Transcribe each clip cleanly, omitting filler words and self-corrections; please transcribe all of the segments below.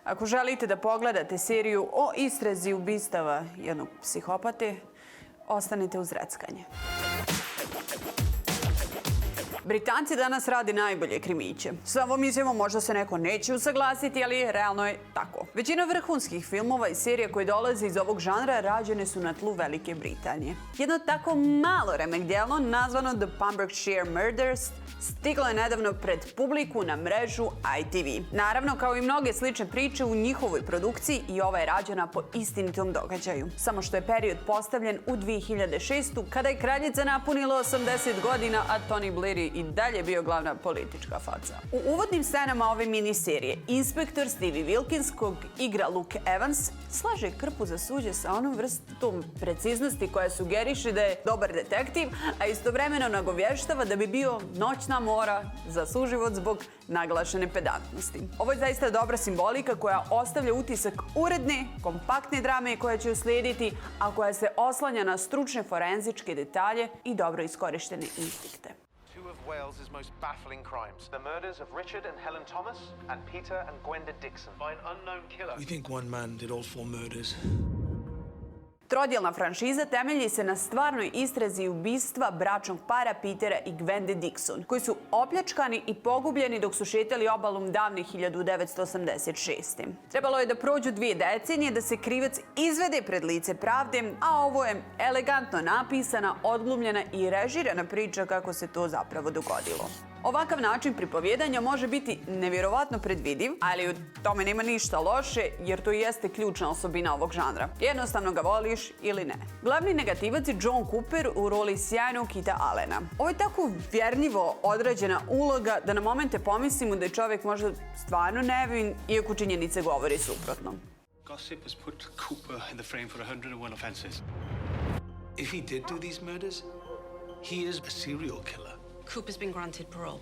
Ako želite da pogledate seriju o istrazi ubistava jednog psihopate, ostanite uz reckanje. Britanci danas rade najbolje krimiće. Sa ovom izjavom možda se neko neće usaglasiti, ali realno je tako. Većina vrhunskih filmova i serija koje dolaze iz ovog žanra rađene su na tlu Velike Britanije. Jedno tako malo remek djelo, nazvano The Pembrokeshire Murders, stiglo je nedavno pred publiku na mrežu ITV. Naravno, kao i mnoge slične priče u njihovoj produkciji, i ova je rađena po istinitom događaju. Samo što je period postavljen u 2006. kada je kraljica napunila 80 godina, a Tony Blair je i dalje bio glavna politička faca. U uvodnim scenama ove miniserije inspektor Stevie Wilkins, kog igra Luke Evans, slaže krpu za suđe sa onom vrstom preciznosti koja sugeriše da je dobar detektiv, a istovremeno nagovještava da bi bio noćna mora za suživot zbog naglašene pedantnosti. Ovo je zaista dobra simbolika koja ostavlja utisak uredne, kompaktne drame koja će uslijediti, a koja se oslanja na stručne forenzičke detalje i dobro iskorištene instinkte. Two of Wales's most baffling crimes. The murders of Richard and Helen Thomas and Peter and Gwenda Dixon by an unknown killer. We think one man did all 4 murders. Trodjelna franšiza temelji se na stvarnoj istrazi ubistva bračnog para Petera i Gwende Dixon, koji su opljačkani i pogubljeni dok su šetali obalom davne 1986. Trebalo je da prođu 2 decenije da se krivac izvede pred lice pravde, a ovo je elegantno napisana, odglumljena i režirana priča kako se to zapravo dogodilo. Ovakav način pripovjedanja može biti nevjerovatno predvidiv, ali u tome nema ništa loše, jer to jeste ključna osobina ovog žanra. Jednostavno ga voliš ili ne. Glavni negativac je John Cooper u roli sjajnog Kita Allena. Ovo je tako vjerljivo odrađena uloga da na momente pomislimo da je čovjek možda stvarno nevin, iako činjenice govori suprotno. Gossip has put Cooper in the frame for 101 offenses. If he did do these murders, he is a serial killer. Cooper's been granted parole.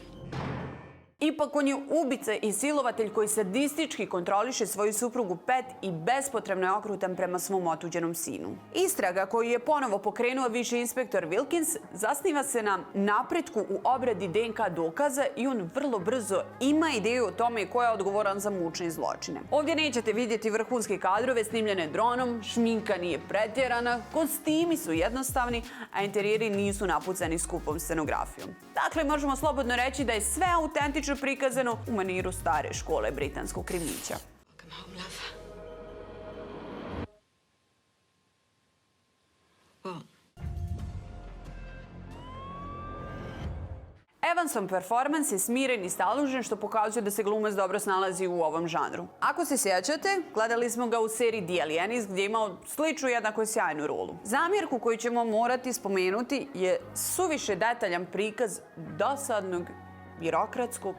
Ipak on je ubica i silovatelj koji sadistički kontroliše svoju suprugu Pat i bespotrebno je okrutan prema svom otuđenom sinu. Istraga koju je ponovo pokrenuo viši inspektor Wilkins zasniva se na napretku u obradi DNK dokaza i on vrlo brzo ima ideju o tome ko je odgovoran za mučne zločine. Ovdje nećete vidjeti vrhunske kadrove snimljene dronom, šminka nije pretjerana, kostimi su jednostavni, a interijeri nisu napucani skupom scenografijom. Dakle, možemo slobodno reći da je sve autentično prikazano u maniru stare škole britanskog krimića. Welcome home, love. What? Evansov performans je smiren i staložen, što pokazuje da se glumac dobro snalazi u ovom žanru. Ako se sjećate, gledali smo ga u seriji The Alienist, gdje je imao sličnu jednako sjajnu rolu. Zamjerku koju ćemo morati spomenuti je suviše detaljan prikaz dosadnog birokratskog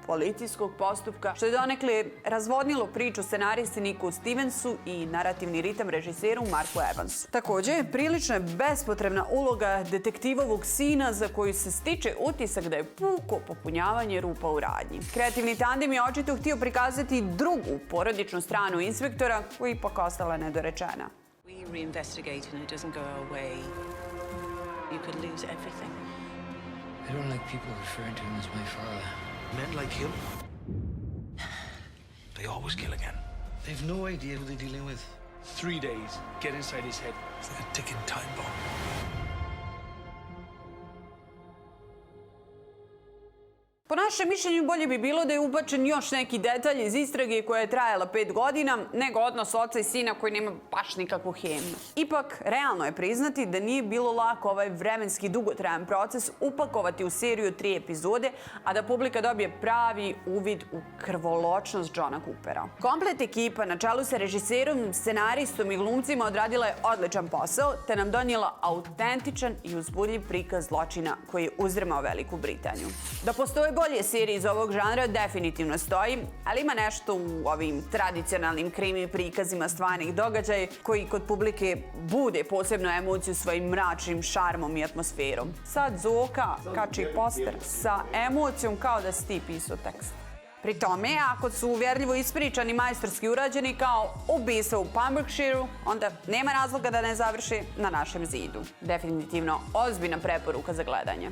policijskog postupka, što je donekle razvodnilo priču scenaristi Niku Stevensu i narativni ritam režiseru Marku Evansu. Također, prilično je bespotrebna uloga detektivovog sina za koju se stiče utisak da je puko popunjavanje rupa u radnji. Kreativni tandem je očito htio prikazati drugu porodičnu stranu inspektora, koja je ipak ostala nedorečena. We reinvestigate and it doesn't go our way. You could lose everything. I don't like people referring to him as my father. Men like him, they always kill again. They've no idea who they're dealing with. 3 days, get inside his head. It's like a ticking time bomb. Po našem mišljenju bolje bi bilo da je ubačen još neki detalj iz istrage koja je trajala 5 godina, nego odnos oca i sina koji nema baš nikakvu hemiju. Ipak, realno je priznati da nije bilo lako ovaj vremenski dugotrajan proces upakovati u seriju 3 epizode, a da publika dobije pravi uvid u krvoločnost Johna Coopera. Komplet ekipa na čelu sa režiserom, scenaristom i glumcima odradila je odličan posao, te nam donijela autentičan i uzbudljiv prikaz zločina koji je uzdrmao Veliku Britaniju. Da postoje bolje serije iz ovog žanra definitivno stoji, ali ima nešto u ovim tradicionalnim krimi prikazima stvarnih događaja koji kod publike bude posebnu emociju svojim mračnim šarmom i atmosferom. Sad Zoka kači poster sa emocijom kao da si ti pisao tekst. Pri tome, ako su uvjerljivo ispričani majstorski urađeni kao ubistvo u Pembrokeshireu, onda nema razloga da ne završi na našem zidu. Definitivno ozbiljna preporuka za gledanje.